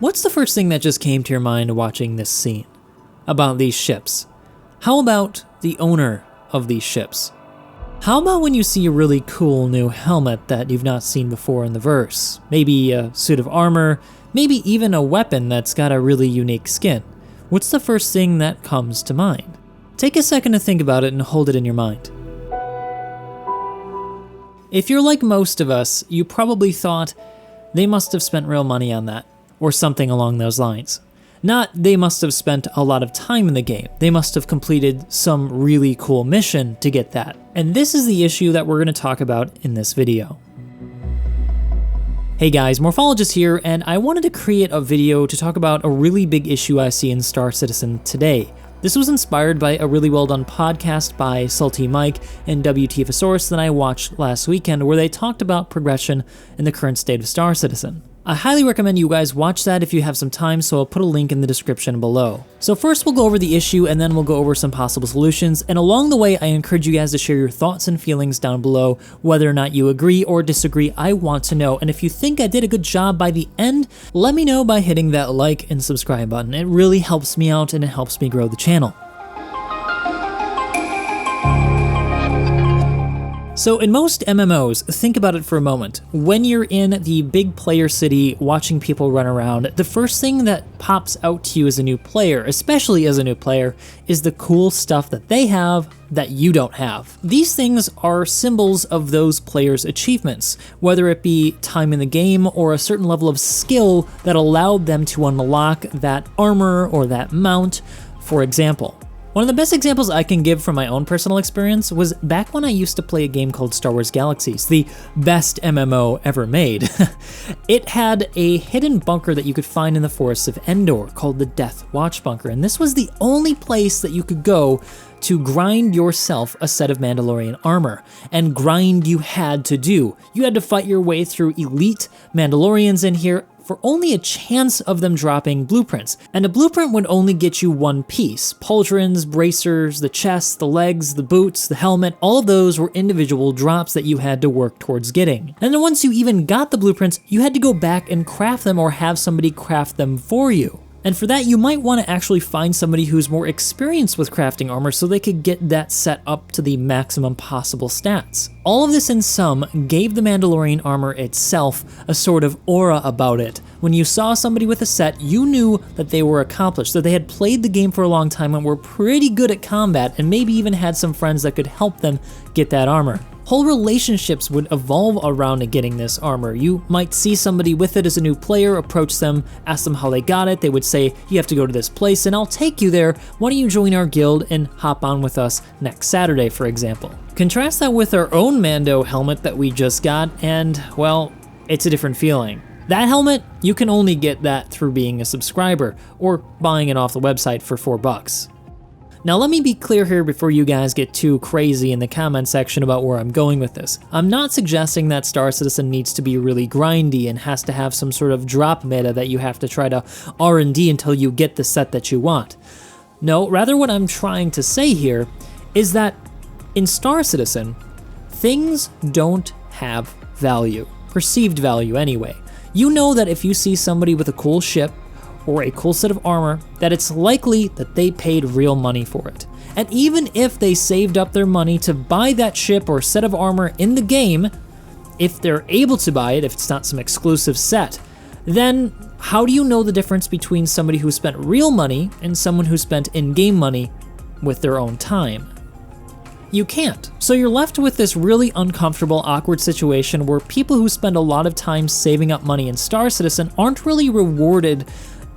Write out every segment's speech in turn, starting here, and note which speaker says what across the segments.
Speaker 1: What's the first thing that just came to your mind watching this scene? About these ships? How about the owner of these ships? How about when you see a really cool new helmet that you've not seen before in the verse? Maybe a suit of armor, maybe even a weapon that's got a really unique skin. What's the first thing that comes to mind? Take a second to think about it and hold it in your mind. If you're like most of us, you probably thought they must have spent real money on that, or something along those lines. Not they must have spent a lot of time in the game. They must have completed some really cool mission to get that. And this is the issue that we're going to talk about in this video. Hey guys, Morphologist here, and I wanted to create a video to talk about a really big issue I see in Star Citizen today. This was inspired by a really well done podcast by Salty Mike and WTFosaurus that I watched last weekend, where they talked about progression in the current state of Star Citizen. I highly recommend you guys watch that if you have some time, so I'll put a link in the description below. So first we'll go over the issue, and then we'll go over some possible solutions, and along the way I encourage you guys to share your thoughts and feelings down below. Whether or not you agree or disagree, I want to know, and if you think I did a good job by the end, let me know by hitting that like and subscribe button. It really helps me out and it helps me grow the channel. So in most MMOs, think about it for a moment. When you're in the big player city watching people run around, the first thing that pops out to you as a new player, especially as a new player, is the cool stuff that they have that you don't have. These things are symbols of those players' achievements, whether it be time in the game or a certain level of skill that allowed them to unlock that armor or that mount, for example. One of the best examples I can give from my own personal experience was back when I used to play a game called Star Wars Galaxies, the best MMO ever made. It had a hidden bunker that you could find in the forests of Endor called the Death Watch Bunker, and this was the only place that you could go to grind yourself a set of Mandalorian armor. And grind you had to do. You had to fight your way through elite Mandalorians in here for only a chance of them dropping blueprints. And a blueprint would only get you one piece. Pauldrons, bracers, the chest, the legs, the boots, the helmet, all of those were individual drops that you had to work towards getting. And then once you even got the blueprints, you had to go back and craft them or have somebody craft them for you. And for that, you might want to actually find somebody who's more experienced with crafting armor so they could get that set up to the maximum possible stats. All of this in sum gave the Mandalorian armor itself a sort of aura about it. When you saw somebody with a set, you knew that they were accomplished, that they had played the game for a long time and were pretty good at combat, and maybe even had some friends that could help them get that armor. Whole relationships would evolve around getting this armor. You might see somebody with it as a new player, approach them, ask them how they got it. They would say, you have to go to this place and I'll take you there. Why don't you join our guild and hop on with us next Saturday, for example. Contrast that with our own Mando helmet that we just got, and well, it's a different feeling. That helmet, you can only get that through being a subscriber or buying it off the website for $4. Now let me be clear here before you guys get too crazy in the comment section about where I'm going with this. I'm not suggesting that Star Citizen needs to be really grindy and has to have some sort of drop meta that you have to try to R&D until you get the set that you want. No, rather what I'm trying to say here is that in Star Citizen, things don't have value, perceived value anyway. You know that if you see somebody with a cool ship, or a cool set of armor, that it's likely that they paid real money for it. And even if they saved up their money to buy that ship or set of armor in the game, if they're able to buy it, if it's not some exclusive set, then how do you know the difference between somebody who spent real money and someone who spent in-game money with their own time? You can't. So you're left with this really uncomfortable, awkward situation where people who spend a lot of time saving up money in Star Citizen aren't really rewarded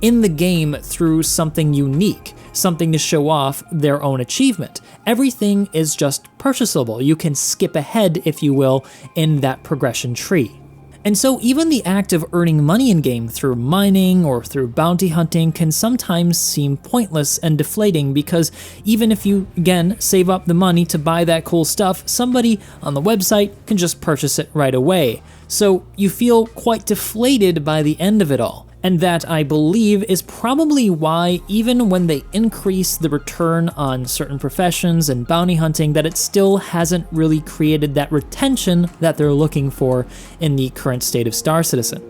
Speaker 1: in the game through something unique, something to show off their own achievement. Everything is just purchasable. You can skip ahead, if you will, in that progression tree. And so even the act of earning money in-game through mining or through bounty hunting can sometimes seem pointless and deflating, because even if you, again, save up the money to buy that cool stuff, somebody on the website can just purchase it right away. So you feel quite deflated by the end of it all. And that, I believe, is probably why even when they increase the return on certain professions and bounty hunting, that it still hasn't really created that retention that they're looking for in the current state of Star Citizen.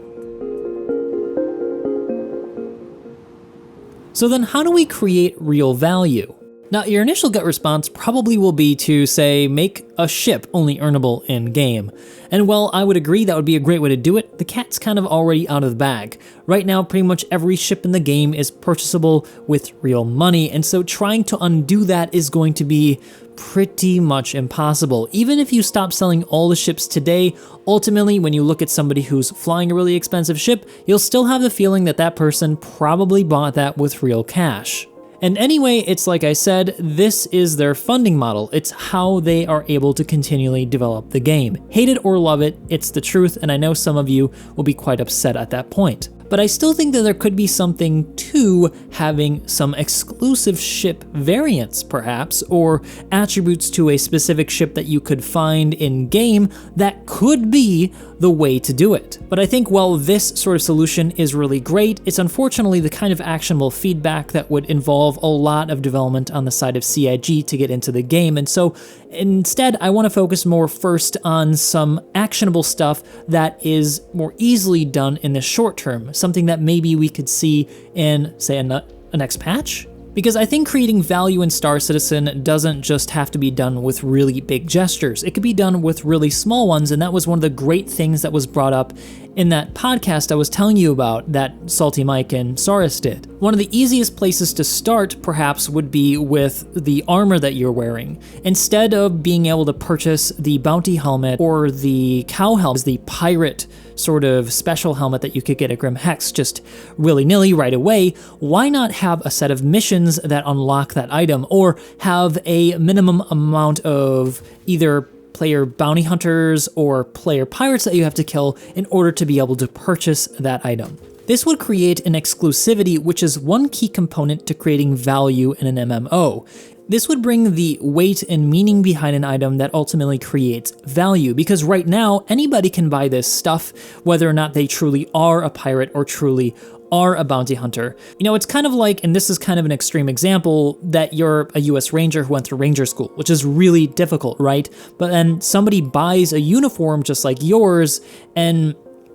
Speaker 1: So then how do we create real value? Now, your initial gut response probably will be to, say, make a ship only earnable in-game. And while I would agree that would be a great way to do it, the cat's kind of already out of the bag. Right now, pretty much every ship in the game is purchasable with real money, and so trying to undo that is going to be pretty much impossible. Even if you stop selling all the ships today, ultimately, when you look at somebody who's flying a really expensive ship, you'll still have the feeling that that person probably bought that with real cash. And anyway, it's like I said, this is their funding model. It's how they are able to continually develop the game. Hate it or love it, it's the truth, and I know some of you will be quite upset at that point. But I still think that there could be something to having some exclusive ship variants, perhaps, or attributes to a specific ship that you could find in-game that could be the way to do it. But I think while this sort of solution is really great, it's unfortunately the kind of actionable feedback that would involve a lot of development on the side of CIG to get into the game, and so instead I want to focus more first on some actionable stuff that is more easily done in the short term, something that maybe we could see in, say, a next patch? Because I think creating value in Star Citizen doesn't just have to be done with really big gestures. It could be done with really small ones, and that was one of the great things that was brought up in that podcast I was telling you about that Salty Mike and Saurus did. One of the easiest places to start, perhaps, would be with the armor that you're wearing. Instead of being able to purchase the bounty helmet or the cow helmet, the pirate sort of special helmet that you could get at Grim Hex just willy-nilly right away, why not have a set of missions that unlock that item, or have a minimum amount of either player bounty hunters or player pirates that you have to kill in order to be able to purchase that item. This would create an exclusivity, which is one key component to creating value in an MMO. This would bring the weight and meaning behind an item that ultimately creates value, because right now, anybody can buy this stuff, whether or not they truly are a pirate or truly are a bounty hunter. You know, it's kind of like, and this is kind of an extreme example, that you're a US Ranger who went through Ranger School, which is really difficult, right? But then somebody buys a uniform just like yours and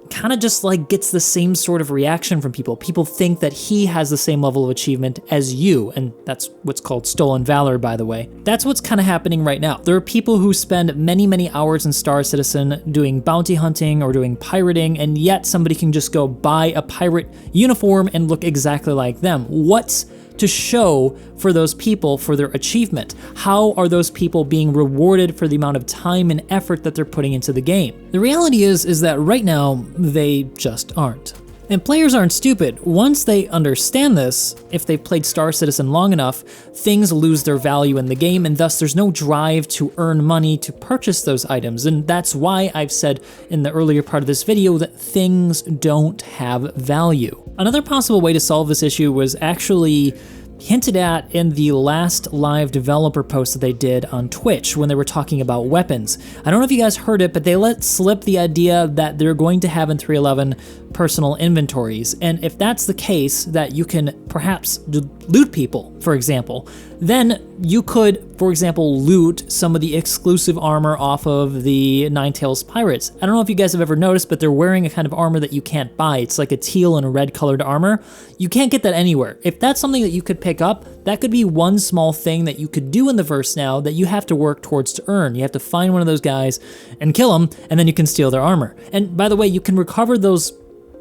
Speaker 1: kind of just like gets the same sort of reaction from people. People think that he has the same level of achievement as you, and that's what's called stolen valor, by the way. That's what's kind of happening right now. There are people who spend many, many hours in Star Citizen doing bounty hunting or doing pirating, and yet somebody can just go buy a pirate uniform and look exactly like them. What's to show for those people for their achievement? How are those people being rewarded for the amount of time and effort that they're putting into the game? The reality is that right now, they just aren't. And players aren't stupid. Once they understand this, if they've played Star Citizen long enough, things lose their value in the game, and thus there's no drive to earn money to purchase those items. And that's why I've said in the earlier part of this video that things don't have value. Another possible way to solve this issue was actually hinted at in the last live developer post that they did on Twitch when they were talking about weapons. I don't know if you guys heard it, but they let slip the idea that they're going to have in 3.11 personal inventories. And if that's the case, that you can perhaps loot people, for example, then you could, for example, loot some of the exclusive armor off of the Ninetales pirates. I don't know if you guys have ever noticed, but they're wearing a kind of armor that you can't buy. It's like a teal and a red colored armor. You can't get that anywhere. If that's something that you could pick up, that could be one small thing that you could do in the verse now that you have to work towards to earn. You have to find one of those guys and kill them, and then you can steal their armor. And by the way, you can recover those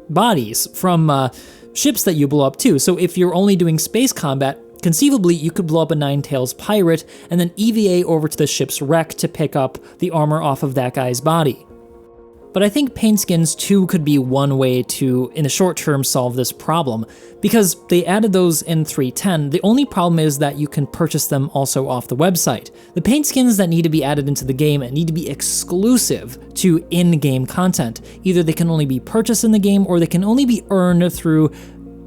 Speaker 1: bodies from ships that you blow up too. So if you're only doing space combat, conceivably you could blow up a Ninetales pirate and then EVA over to the ship's wreck to pick up the armor off of that guy's body. But I think paint skins too could be one way to, in the short term, solve this problem, because they added those in 3.10. The only problem is that you can purchase them also off the website. The paint skins that need to be added into the game need to be exclusive to in-game content. Either they can only be purchased in the game, or they can only be earned through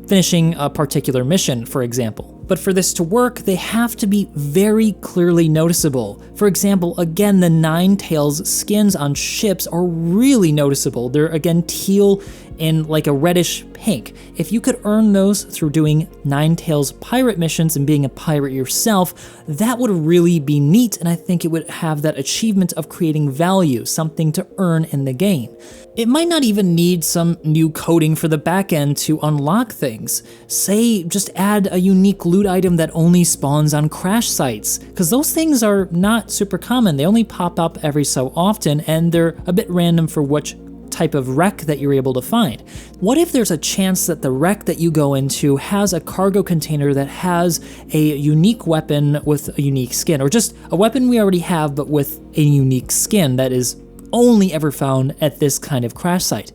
Speaker 1: finishing a particular mission, for example. But for this to work, they have to be very clearly noticeable. For example, again, the Ninetales skins on ships are really noticeable. They're, again, teal in like a reddish pink. If you could earn those through doing Ninetales pirate missions and being a pirate yourself, that would really be neat, and I think it would have that achievement of creating value, something to earn in the game. It might not even need some new coding for the backend to unlock things. Say, just add a unique loot item that only spawns on crash sites, because those things are not super common. They only pop up every so often, and they're a bit random for which type of wreck that you're able to find. What if there's a chance that the wreck that you go into has a cargo container that has a unique weapon with a unique skin, or just a weapon we already have but with a unique skin that is only ever found at this kind of crash site?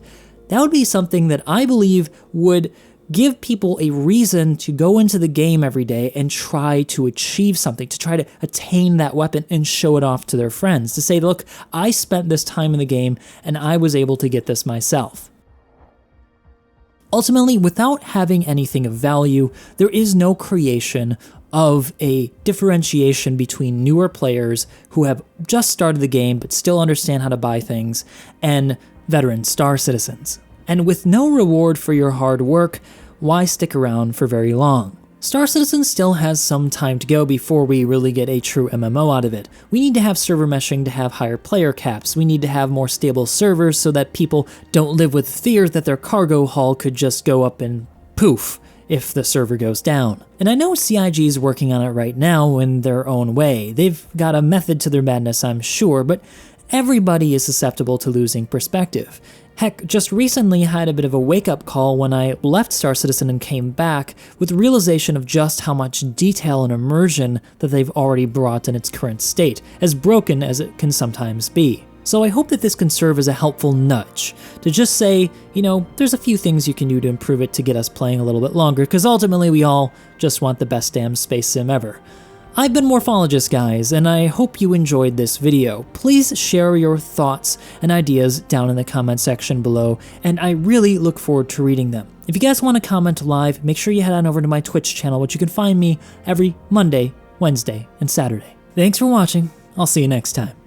Speaker 1: That would be something that I believe would give people a reason to go into the game every day and try to achieve something, to try to attain that weapon and show it off to their friends, to say, look, I spent this time in the game and I was able to get this myself. Ultimately, without having anything of value, there is no creation of a differentiation between newer players who have just started the game but still understand how to buy things, and veteran Star Citizens. And with no reward for your hard work, why stick around for very long? Star Citizen still has some time to go before we really get a true MMO out of it. We need to have server meshing to have higher player caps. We need to have more stable servers so that people don't live with fear that their cargo haul could just go up and poof if the server goes down. And I know CIG is working on it right now in their own way. They've got a method to their madness, I'm sure, but everybody is susceptible to losing perspective. Heck, just recently I had a bit of a wake-up call when I left Star Citizen and came back with the realization of just how much detail and immersion that they've already brought in its current state, as broken as it can sometimes be. So I hope that this can serve as a helpful nudge to just say, you know, there's a few things you can do to improve it to get us playing a little bit longer, because ultimately we all just want the best damn space sim ever. I've been Morphologist, guys, and I hope you enjoyed this video. Please share your thoughts and ideas down in the comment section below, and I really look forward to reading them. If you guys want to comment live, make sure you head on over to my Twitch channel, which you can find me every Monday, Wednesday, and Saturday. Thanks for watching. I'll see you next time.